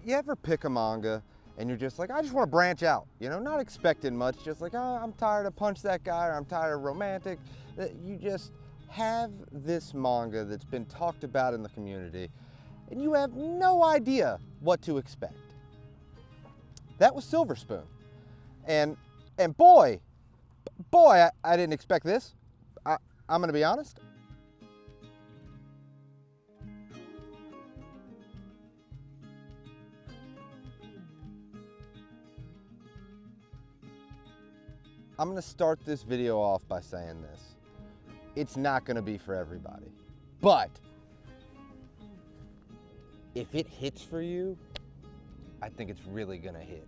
You ever pick a manga and you're just like, I just want to branch out, not expecting much, just like, oh, I'm tired of Punch That Guy, or I'm tired of Romantic. You just have this manga that's been talked about in the community and you have no idea what to expect. That was Silver Spoon. And boy, I didn't expect this. I'm going to be honest. I'm going to start this video off by saying this. It's not going to be for everybody. But if it hits for you, I think it's really going to hit.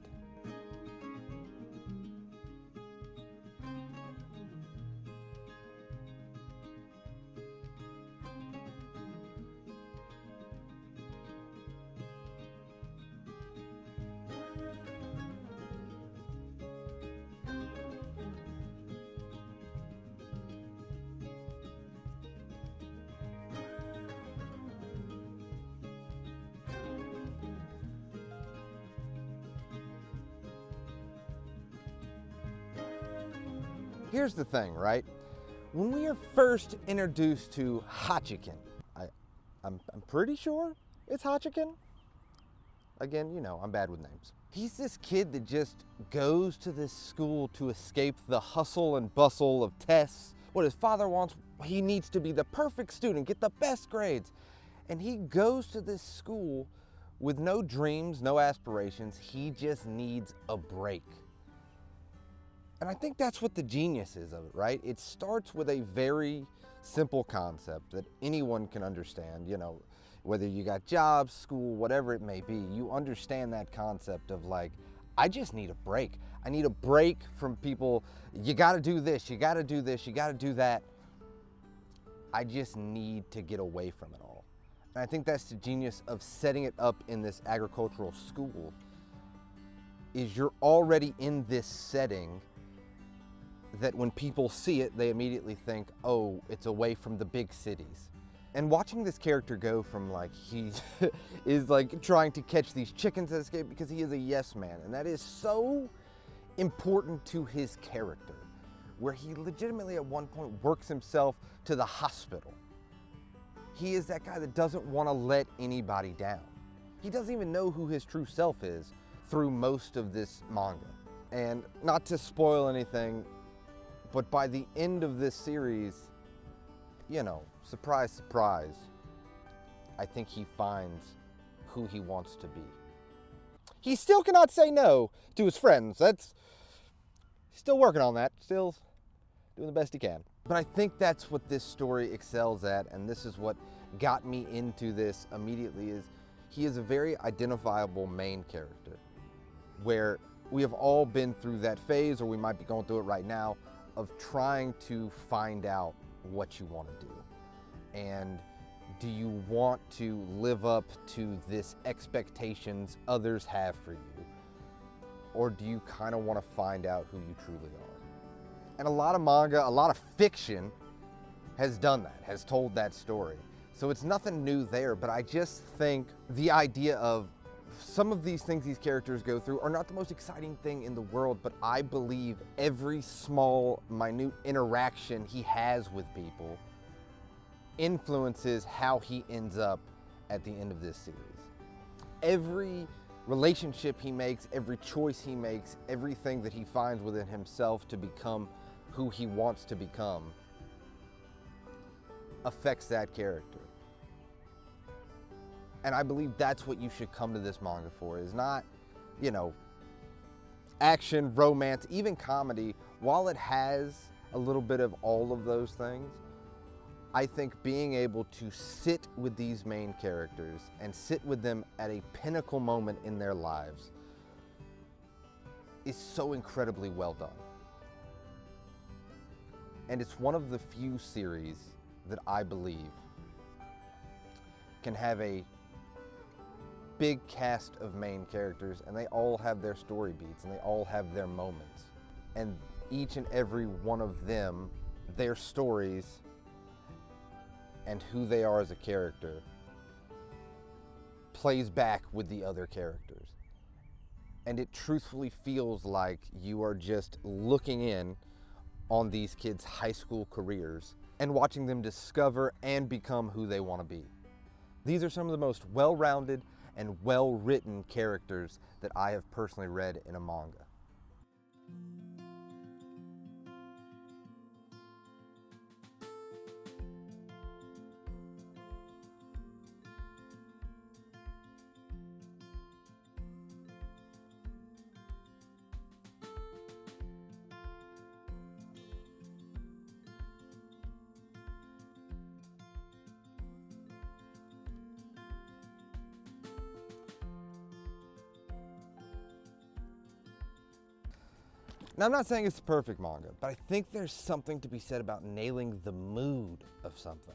Here's the thing, right? When we are first introduced to Hachiken, I'm pretty sure it's Hachiken. Again, I'm bad with names. He's this kid that just goes to this school to escape the hustle and bustle of tests. What his father wants, he needs to be the perfect student, get the best grades. And he goes to this school with no dreams, no aspirations. He just needs a break. And I think that's what the genius is of it, right? It starts with a very simple concept that anyone can understand, whether you got jobs, school, whatever it may be, you understand that concept of like, I just need a break. I need a break from people, you gotta do this, you gotta do this, you gotta do that. I just need to get away from it all. And I think that's the genius of setting it up in this agricultural school, is you're already in this setting that when people see it, they immediately think, oh, it's away from the big cities. And watching this character go from like, he is like trying to catch these chickens that escape because he is a yes man. And that is so important to his character, where he legitimately at one point works himself to the hospital. He is that guy that doesn't want to let anybody down. He doesn't even know who his true self is through most of this manga. And not to spoil anything, but by the end of this series, surprise, surprise, I think he finds who he wants to be. He still cannot say no to his friends. That's still working on that, still doing the best he can. But I think that's what this story excels at, and this is what got me into this immediately, is he is a very identifiable main character, where we have all been through that phase, or we might be going through it right now, of trying to find out what you want to do. And do you want to live up to this expectations others have for you? Or do you kind of want to find out who you truly are? And a lot of manga, a lot of fiction has done that, has told that story. So it's nothing new there, but I just think the idea of some of these things these characters go through are not the most exciting thing in the world, but I believe every small, minute interaction he has with people influences how he ends up at the end of this series. Every relationship he makes, every choice he makes, everything that he finds within himself to become who he wants to become affects that character. And I believe that's what you should come to this manga for, is not, action, romance, even comedy. While it has a little bit of all of those things, I think being able to sit with these main characters and sit with them at a pinnacle moment in their lives is so incredibly well done. And it's one of the few series that I believe can have a big cast of main characters, and they all have their story beats and they all have their moments, and each and every one of them, their stories and who they are as a character, plays back with the other characters. And it truthfully feels like you are just looking in on these kids' high school careers and watching them discover and become who they want to be. These are some of the most well-rounded and well-written characters that I have personally read in a manga. Now, I'm not saying it's the perfect manga, but I think there's something to be said about nailing the mood of something.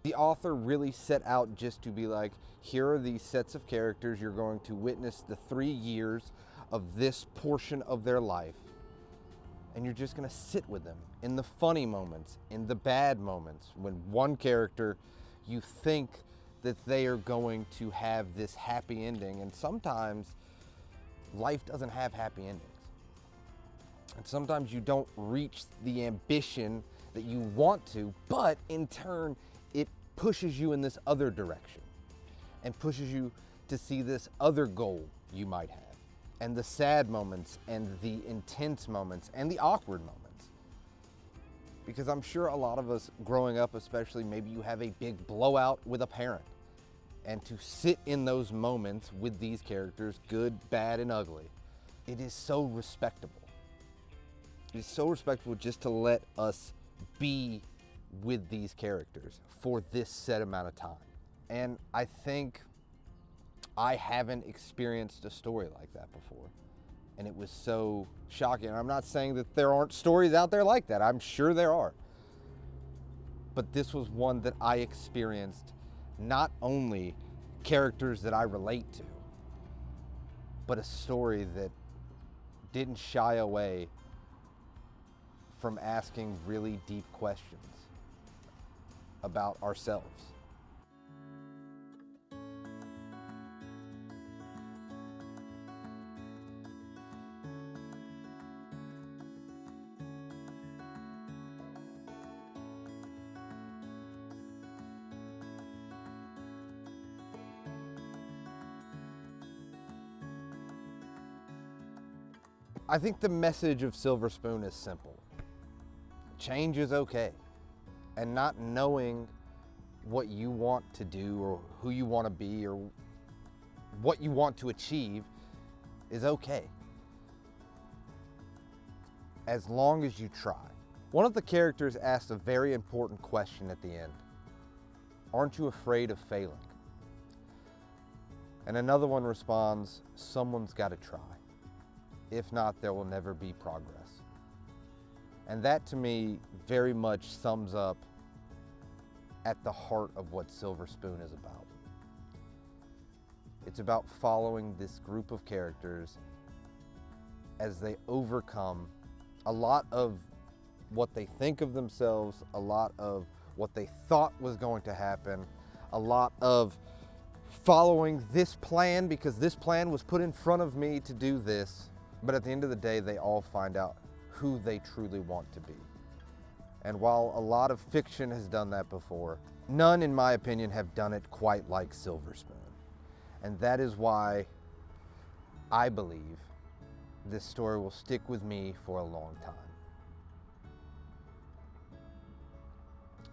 The author really set out just to be like, here are these sets of characters, you're going to witness the 3 years of this portion of their life, and you're just going to sit with them in the funny moments, in the bad moments, when one character, you think that they are going to have this happy ending, and sometimes life doesn't have happy endings. And sometimes you don't reach the ambition that you want to, but in turn, it pushes you in this other direction and pushes you to see this other goal you might have. And the sad moments and the intense moments and the awkward moments. Because I'm sure a lot of us growing up, especially, maybe you have a big blowout with a parent. And to sit in those moments with these characters, good, bad, and ugly, it is so respectable. It's so respectful just to let us be with these characters for this set amount of time. And I think I haven't experienced a story like that before. And it was so shocking. And I'm not saying that there aren't stories out there like that. I'm sure there are. But this was one that I experienced, not only characters that I relate to, but a story that didn't shy away from asking really deep questions about ourselves. I think the message of Silver Spoon is simple. Change is okay. And not knowing what you want to do or who you want to be or what you want to achieve is okay. As long as you try. One of the characters asked a very important question at the end. Aren't you afraid of failing? And another one responds, someone's got to try. If not, there will never be progress. And that to me very much sums up at the heart of what Silver Spoon is about. It's about following this group of characters as they overcome a lot of what they think of themselves, a lot of what they thought was going to happen, a lot of following this plan because this plan was put in front of me to do this. But at the end of the day, they all find out who they truly want to be. And while a lot of fiction has done that before, none, in my opinion, have done it quite like Silver Spoon. And that is why I believe this story will stick with me for a long time.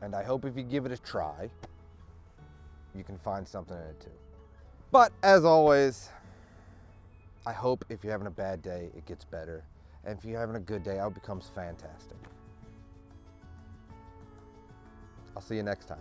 And I hope if you give it a try, you can find something in it too. But as always, I hope if you're having a bad day, it gets better. And if you're having a good day, it becomes fantastic. I'll see you next time.